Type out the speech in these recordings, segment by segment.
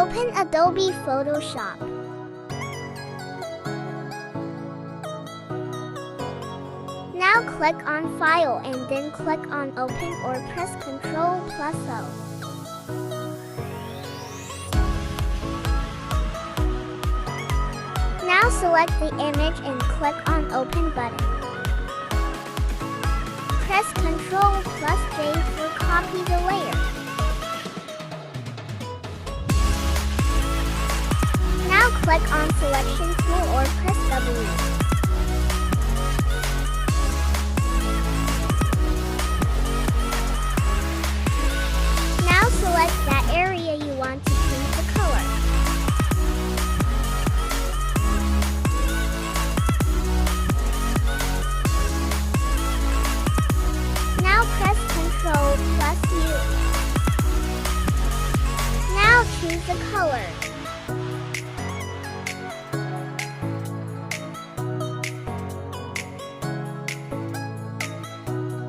Open Adobe Photoshop. Now click on File and then click on Open or press Ctrl+O. Now select the image and click on Open button. Press Ctrl+J to copy the layer. Now click on Selection tool or press W. Now select that area you want to change the color. Now press Ctrl+U. Now choose the color.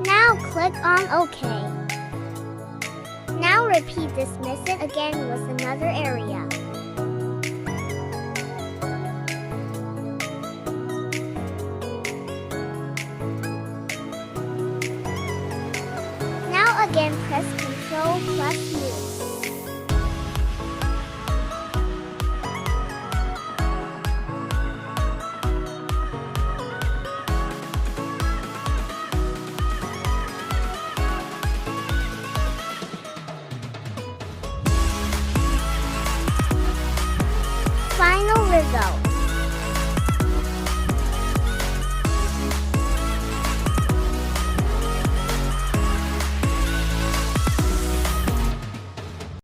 Now click on OK. Now repeat this method again with another area. Now again press Ctrl+U. Final result.